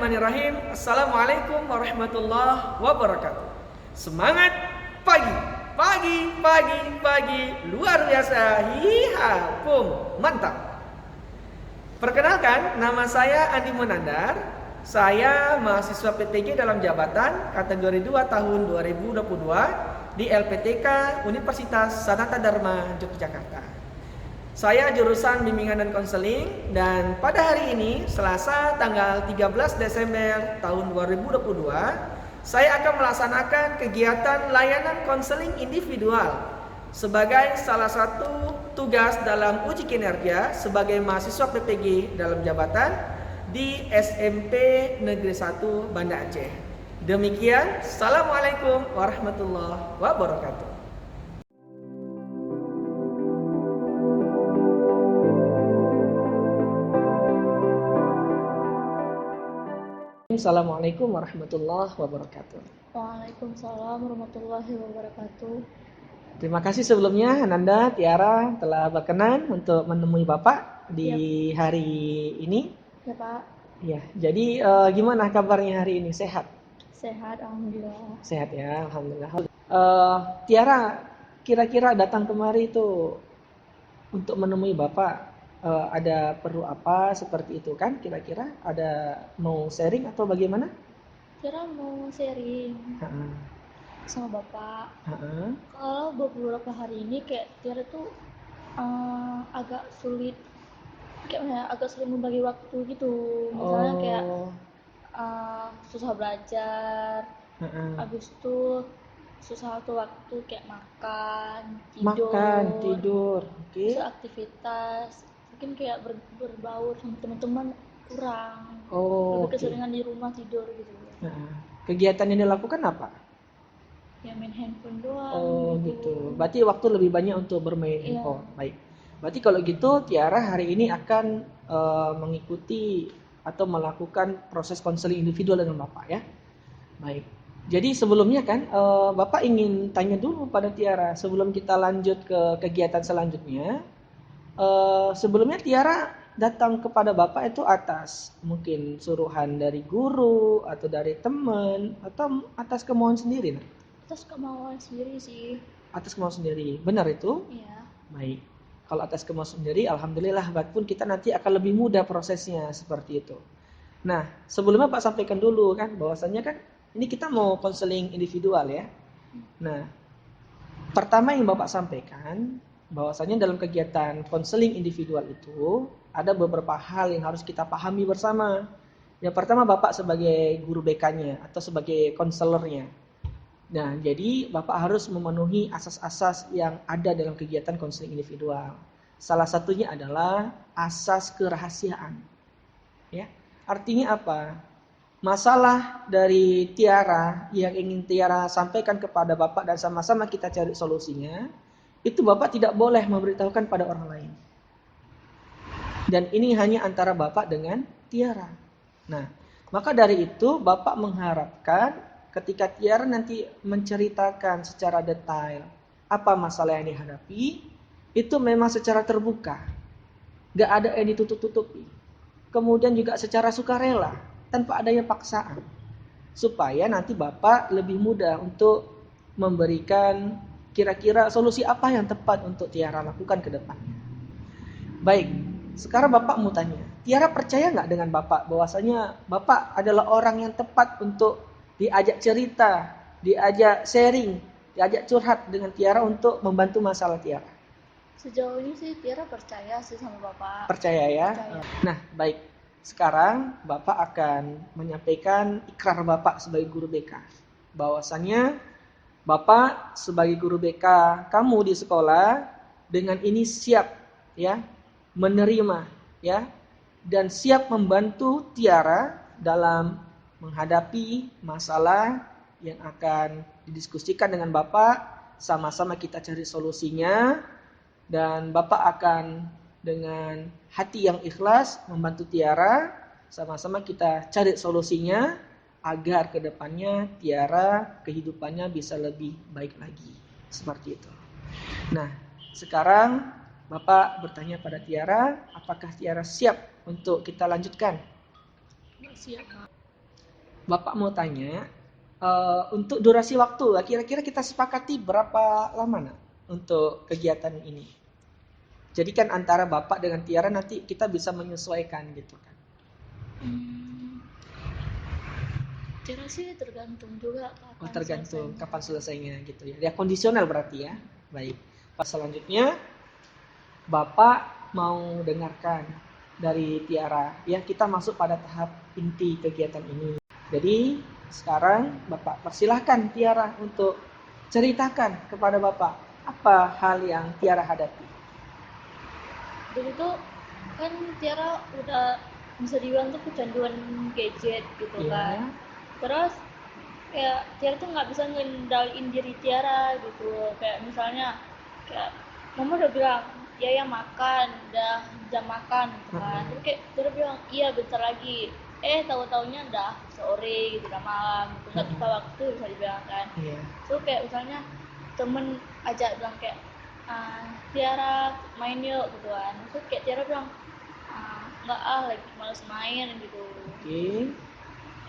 Bismillahirrahmanirrahim. Assalamualaikum warahmatullahi wabarakatuh. Semangat pagi, pagi, luar biasa. Hiha, pum, mantap. Perkenalkan, nama saya Andi Munandar. Saya mahasiswa PTG dalam jabatan kategori 2 tahun 2022 di LPTK Universitas Sanata Dharma Yogyakarta. Saya jurusan bimbingan dan konseling, dan pada hari ini Selasa tanggal 13 Desember tahun 2022 saya akan melaksanakan kegiatan layanan konseling individual sebagai salah satu tugas dalam uji kinerja sebagai mahasiswa PPG dalam jabatan di SMP Negeri 1 Banda Aceh. Demikian, Assalamualaikum warahmatullahi wabarakatuh. Assalamualaikum warahmatullahi wabarakatuh. Waalaikumsalam warahmatullahi wabarakatuh. Terima kasih sebelumnya Ananda, Tiara telah berkenan untuk menemui Bapak di hari ini. Ya Pak. Ya, jadi gimana kabarnya hari ini? Sehat? Sehat, alhamdulillah. Sehat ya, alhamdulillah. Tiara kira-kira datang kemari itu untuk menemui Bapak. Ada perlu apa seperti itu kan? Kira-kira ada mau sharing atau bagaimana? Kira mau sharing sama Bapak. Kalau beberapa hari ini kayak Tiara tuh agak sulit, agak sulit membagi waktu gitu. Misalnya kayak susah belajar, habis itu susah tuh waktu kayak makan, tidur, okay. Aktivitas mungkin kayak berbaur sama teman-teman kurang, lebih keseringan di rumah tidur gitu. Kegiatan yang dilakukan apa? Ya main handphone doang. Gitu. Berarti waktu lebih banyak untuk bermain handphone. Baik. Berarti kalau gitu Tiara hari ini akan mengikuti atau melakukan proses konseling individual dengan Bapak ya. Baik. Jadi sebelumnya kan Bapak ingin tanya dulu pada Tiara sebelum kita lanjut ke kegiatan selanjutnya. Sebelumnya Tiara datang kepada Bapak itu atas mungkin suruhan dari guru atau dari teman atau atas kemauan sendiri? Atas kemauan sendiri sih. Atas kemauan sendiri, benar itu? Iya. Baik. Kalau atas kemauan sendiri, alhamdulillah, pun kita nanti akan lebih mudah prosesnya seperti itu. Nah, sebelumnya Pak sampaikan dulu kan, bahwasannya kan ini kita mau konseling individual ya. Nah, pertama yang Bapak sampaikan, bahwasanya dalam kegiatan konseling individual itu ada beberapa hal yang harus kita pahami bersama. Yang pertama Bapak sebagai guru BK-nya atau sebagai konselornya. Nah, jadi Bapak harus memenuhi asas-asas yang ada dalam kegiatan konseling individual. Salah satunya adalah asas kerahasiaan. Ya, artinya apa? Masalah dari Tiara yang ingin Tiara sampaikan kepada Bapak dan sama-sama kita cari solusinya, itu Bapak tidak boleh memberitahukan pada orang lain. Dan ini hanya antara Bapak dengan Tiara. Nah, maka dari itu Bapak mengharapkan ketika Tiara nanti menceritakan secara detail apa masalah yang dihadapi, itu memang secara terbuka. Gak ada yang ditutup-tutupi. Kemudian juga secara sukarela, tanpa adanya paksaan. Supaya nanti Bapak lebih mudah untuk memberikan kira-kira solusi apa yang tepat untuk Tiara lakukan ke depannya. Baik, sekarang Bapak mau tanya, Tiara percaya nggak dengan Bapak bahwasanya Bapak adalah orang yang tepat untuk diajak cerita, diajak sharing, diajak curhat dengan Tiara untuk membantu masalah Tiara? Sejauh ini sih Tiara percaya sih sama Bapak. Percaya ya? Percaya. Nah, baik. Sekarang Bapak akan menyampaikan ikrar Bapak sebagai guru BK. Bahwasannya Bapak sebagai guru BK kamu di sekolah dengan ini siap ya menerima ya dan siap membantu Tiara dalam menghadapi masalah yang akan didiskusikan dengan Bapak, sama-sama kita cari solusinya dan Bapak akan dengan hati yang ikhlas membantu Tiara, sama-sama kita cari solusinya agar kedepannya Tiara kehidupannya bisa lebih baik lagi. Seperti itu. Nah, sekarang Bapak bertanya pada Tiara, apakah Tiara siap untuk kita lanjutkan? Siap, Pak. Bapak mau tanya, untuk durasi waktu, kira-kira kita sepakati berapa lama nak untuk kegiatan ini? Jadi kan antara Bapak dengan Tiara nanti kita bisa menyesuaikan gitu kan. Tiara sih tergantung juga kapan tergantung selesainya. Kapan selesainya gitu ya. Ya kondisional berarti ya. Baik. Pas selanjutnya Bapak mau dengarkan dari Tiara. Ya, kita masuk pada tahap inti kegiatan ini. Jadi, sekarang Bapak persilahkan Tiara untuk ceritakan kepada Bapak apa hal yang Tiara hadapi. Dulu tuh kan Tiara udah bisa dibilang tuh kecanduan gadget gitu kan. Terus kayak Tiara tuh nggak bisa ngendaliin diri Tiara gitu. Kayak misalnya kayak mama udah bilang ya makan, udah jam makan gitu kan. Terus kayak Tiara bilang iya bentar lagi. Tahu-taunya udah sore gitu, udah malam gitu. Nggak bisa waktu bisa dibilang kan. So kayak misalnya temen ajak bilang kayak Tiara main yuk gitu kan. Terus kayak Tiara bilang nggak lagi males main gitu.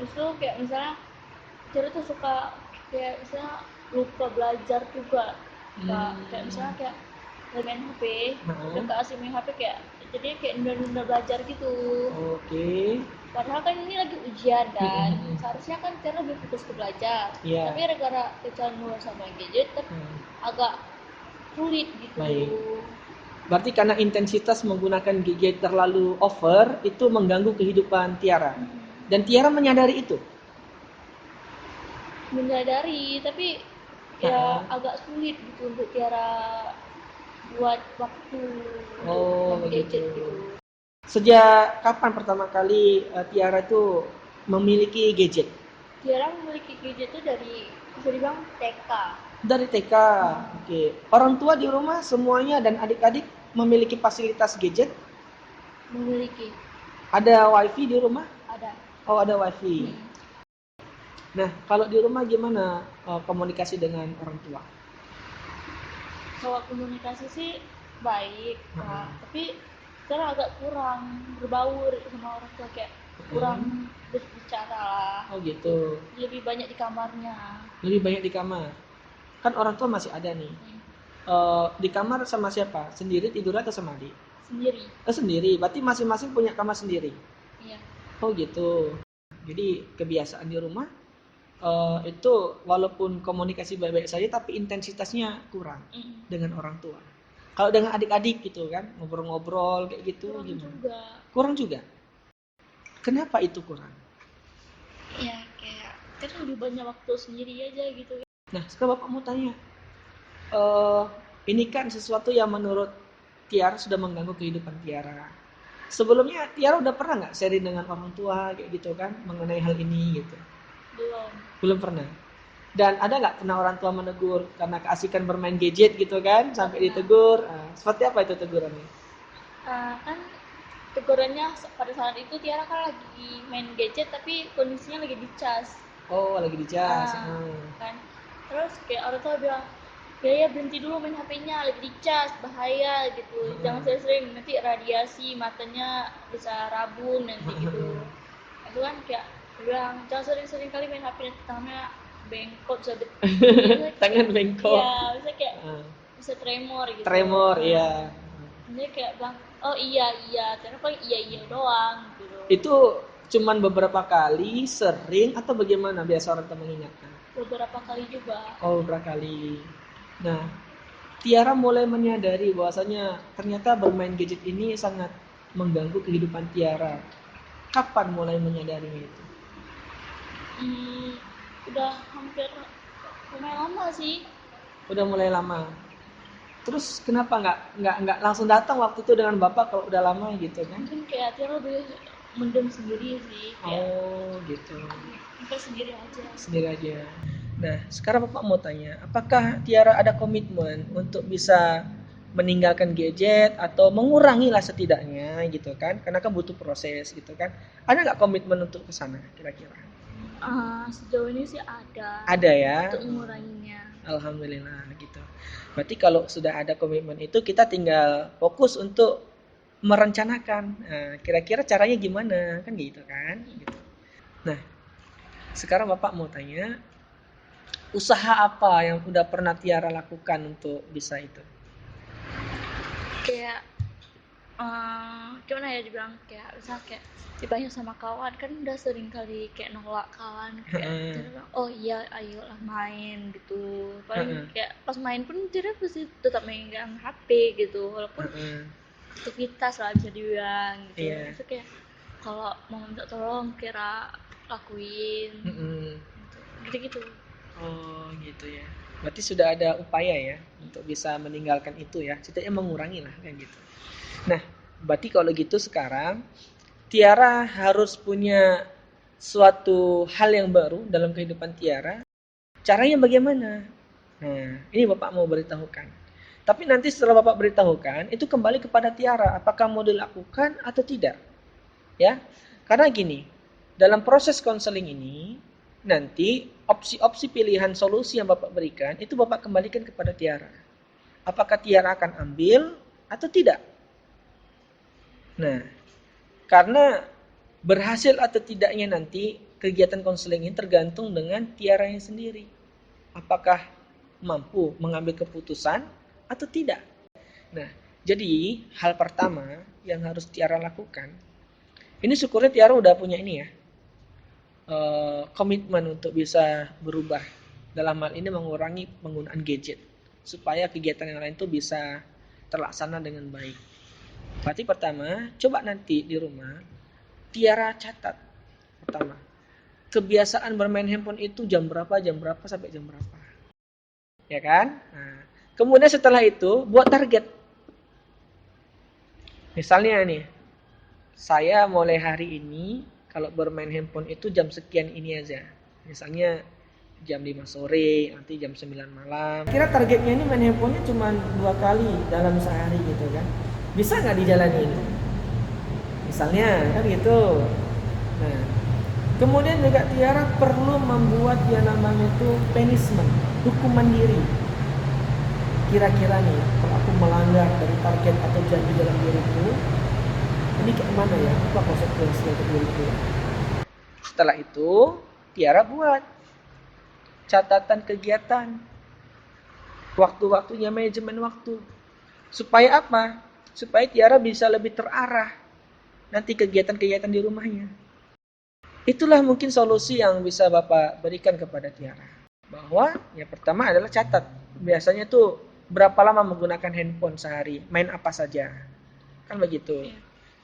Terus tuh kayak misalnya Tiara tuh suka kayak misalnya lupa belajar juga. Kayak misalnya kayak main HP, udah kasih main HP kayak jadi kayak nunda-nunda belajar gitu. Padahal kan ini lagi ujian kan, seharusnya kan Tiara lebih fokus ke belajar. Tapi gara-gara kecanduan sama gadget kan agak sulit gitu. Baik. Berarti karena intensitas menggunakan gadget terlalu over itu mengganggu kehidupan Tiara. Dan Tiara menyadari itu. Menyadari, tapi ya agak sulit gitu untuk Tiara buat waktu untuk gadget gitu. Sejak kapan pertama kali Tiara itu memiliki gadget? Tiara memiliki gadget itu dari bisa dibilang TK. Dari TK. Oke. Orang tua di rumah semuanya dan adik-adik memiliki fasilitas gadget? Memiliki. Ada wifi di rumah? Ada. Oh, ada wifi. Nah, kalau di rumah gimana komunikasi dengan orang tua? Kalau komunikasi sih baik, tapi Tiara agak kurang berbaur sama orang tua, kayak kurang berbicara lah. Oh gitu. Lebih banyak di kamarnya. Lebih banyak di kamar. Kan orang tua masih ada nih. Di kamar sama siapa? Sendiri tidur atau sama adik? Sendiri. Sendiri. Berarti masing-masing punya kamar sendiri? Iya. Oh gitu. Jadi kebiasaan di rumah itu walaupun komunikasi baik-baik saja tapi intensitasnya kurang dengan orang tua. Kalau dengan adik-adik gitu kan, ngobrol-ngobrol kayak gitu kurang gimana? Juga. Kurang juga. Kenapa itu kurang? Ya kayak kan lebih banyak waktu sendiri aja gitu. Nah, sekarang Bapak mau tanya. Ini kan sesuatu yang menurut Tiara sudah mengganggu kehidupan Tiara. Sebelumnya Tiara udah pernah nggak sharing dengan orang tua kayak gitu kan mengenai hal ini gitu? Belum pernah. Dan ada nggak pernah orang tua menegur karena keasikan bermain gadget gitu kan sampai ditegur? Seperti apa itu tegurannya? Kan tegurannya pada saat itu Tiara kan lagi main gadget tapi kondisinya lagi dicas. Oh, lagi dicas. Kan. Terus kayak orang tua bilang, ya berhenti dulu main HP-nya, lagi dicas, bahaya gitu. Jangan sering-sering, nanti radiasi matanya bisa rabun nanti gitu. Itu kan kayak bilang, jangan sering-sering kali main HP, nanti tangannya bengkok, bisa tangan bengkok. Iya, bisa kayak bisa tremor gitu. Tremor, iya. Dia kayak bilang, oh iya, karena paling iya doang gitu. Itu cuman beberapa kali, sering atau bagaimana biasa orang tua mengingatkan? Beberapa kali juga. Oh, beberapa kali. Nah, Tiara mulai menyadari bahwasanya ternyata bermain gadget ini sangat mengganggu kehidupan Tiara. Kapan mulai menyadarinya itu? Udah hampir lumayan lama sih. Udah mulai lama. Terus kenapa nggak langsung datang waktu itu dengan Bapak kalau udah lama gitu kan? Mungkin kayak Tiara lebih mendem sendiri sih. Oh gitu. Kita sendiri aja. Sendiri aja. Nah, sekarang Bapak mau tanya, apakah Tiara ada komitmen untuk bisa meninggalkan gadget atau mengurangi lah setidaknya gitu kan? Karena kan butuh proses gitu kan. Ada nggak komitmen untuk ke sana kira-kira? Sejauh ini sih ada. Ada ya? Untuk menguranginya. Alhamdulillah gitu. Berarti kalau sudah ada komitmen itu kita tinggal fokus untuk merencanakan. Nah, kira-kira caranya gimana? Kan gitu kan? Gitu. Nah, Sekarang Bapak mau tanya, usaha apa yang udah pernah Tiara lakukan untuk bisa itu? Kayak gimana ya dibilang, kayak misal kayak ditanya sama kawan kan udah sering kali kayak nolak kawan, kayak dia bilang oh iya ayolah main gitu, paling kayak pas main pun dia pasti tetap megang HP gitu walaupun aktivitas lah bisa dibilang gitu. Itu kayak kalau mau minta tolong kira lakuin gitu. Oh gitu ya. Berarti sudah ada upaya ya untuk bisa meninggalkan itu ya, setidaknya mengurangi lah kayak gitu. Nah, berarti kalau gitu sekarang Tiara harus punya suatu hal yang baru dalam kehidupan Tiara. Caranya bagaimana? Nah, ini Bapak mau beritahukan. Tapi nanti setelah Bapak beritahukan, itu kembali kepada Tiara, apakah mau dilakukan atau tidak. Ya, karena gini, dalam proses konseling ini, nanti opsi-opsi pilihan solusi yang Bapak berikan, itu Bapak kembalikan kepada Tiara. Apakah Tiara akan ambil atau tidak? Nah, karena berhasil atau tidaknya nanti kegiatan konseling ini tergantung dengan Tiaranya sendiri. Apakah mampu mengambil keputusan atau tidak. Nah, jadi hal pertama yang harus Tiara lakukan, ini syukurnya Tiara udah punya ini ya, komitmen untuk bisa berubah. Dalam hal ini mengurangi penggunaan gadget, supaya kegiatan yang lain itu bisa terlaksana dengan baik. Berarti pertama, coba nanti di rumah, Tiara catat. Pertama, kebiasaan bermain handphone itu jam berapa sampai jam berapa. Ya kan? Nah, kemudian setelah itu, buat target. Misalnya nih, saya mulai hari ini, kalau bermain handphone itu jam sekian ini aja. Misalnya jam 5 sore, nanti jam 9 malam. Kira targetnya ini main handphonenya cuma 2 kali dalam sehari gitu kan. Bisa nggak dijalanin? Misalnya kan gitu. Nah, kemudian juga Tiara perlu membuat yang namanya itu punishment, hukuman diri. Kira-kira nih, kalau aku melanggar dari target atau janji dalam diriku, ini kayak mana ya? Apa konsekuensi untuk diriku? Setelah itu, Tiara buat catatan kegiatan, waktu-waktunya, manajemen waktu. Supaya apa? Supaya Tiara bisa lebih terarah nanti kegiatan-kegiatan di rumahnya. Itulah mungkin solusi yang bisa Bapak berikan kepada Tiara. Bahwa yang pertama adalah catat. Biasanya tuh berapa lama menggunakan handphone sehari, main apa saja. Kan begitu.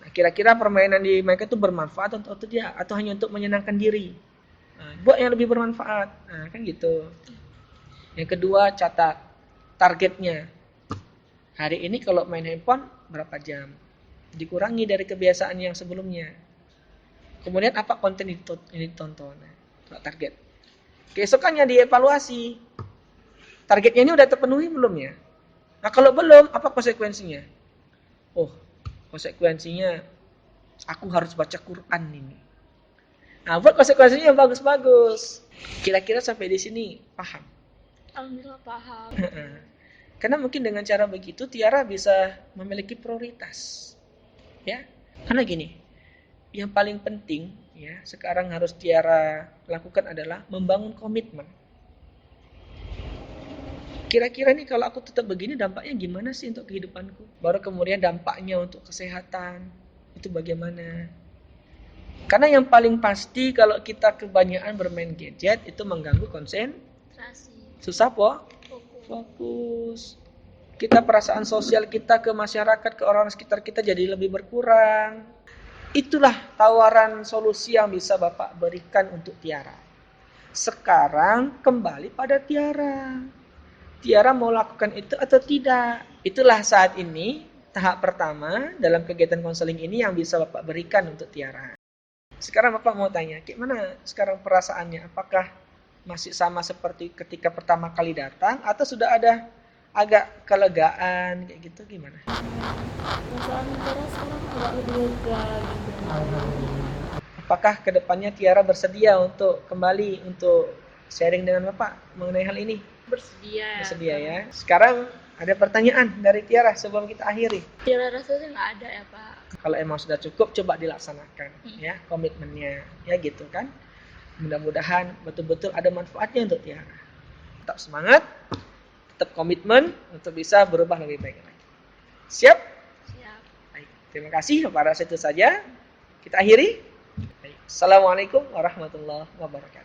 Nah, kira-kira permainan di mereka itu bermanfaat atau tidak, atau hanya untuk menyenangkan diri. Nah, buat yang lebih bermanfaat. Nah, kan gitu. Yang kedua, catat targetnya. Hari ini kalau main handphone berapa jam? Dikurangi dari kebiasaan yang sebelumnya. Kemudian apa konten ini ditonton? Target. Keesokannya dievaluasi. Targetnya ini udah terpenuhi belum ya? Nah kalau belum, apa konsekuensinya? Oh, konsekuensinya aku harus baca Quran ini. Nah, buat konsekuensinya yang bagus-bagus. Kira-kira sampai di sini paham? Alhamdulillah paham. Karena mungkin dengan cara begitu Tiara bisa memiliki prioritas. Ya. Karena gini, yang paling penting ya sekarang harus Tiara lakukan adalah membangun komitmen. Kira-kira nih kalau aku tetap begini dampaknya gimana sih untuk kehidupanku? Baru kemudian dampaknya untuk kesehatan itu bagaimana? Karena yang paling pasti kalau kita kebanyakan bermain gadget itu mengganggu konsentrasi. Susah fokus. Kita perasaan sosial kita ke masyarakat, ke orang sekitar kita jadi lebih berkurang. Itulah tawaran solusi yang bisa Bapak berikan untuk Tiara. Sekarang kembali pada Tiara. Tiara mau lakukan itu atau tidak? Itulah saat ini tahap pertama dalam kegiatan konseling ini yang bisa Bapak berikan untuk Tiara. Sekarang Bapak mau tanya, gimana sekarang perasaannya? Apakah masih sama seperti ketika pertama kali datang atau sudah ada agak kelegaan kayak gitu, gimana? Perasaan Tiara sekarang agak lebih lega gitu. Apakah kedepannya Tiara bersedia untuk kembali untuk sharing dengan Bapak mengenai hal ini? Bersedia ya. Sekarang ada pertanyaan dari Tiara sebelum kita akhiri. Tiara rasanya nggak ada ya Pak. Kalau emang sudah cukup, coba dilaksanakan ya komitmennya, ya gitu kan. Mudah-mudahan betul-betul ada manfaatnya untuk Tiara. Tetap semangat, tetap komitmen untuk bisa berubah lebih baik lagi. Siap? Siap. Baik. Terima kasih. Para itu saja. Kita akhiri. Baik. Assalamualaikum warahmatullahi wabarakatuh.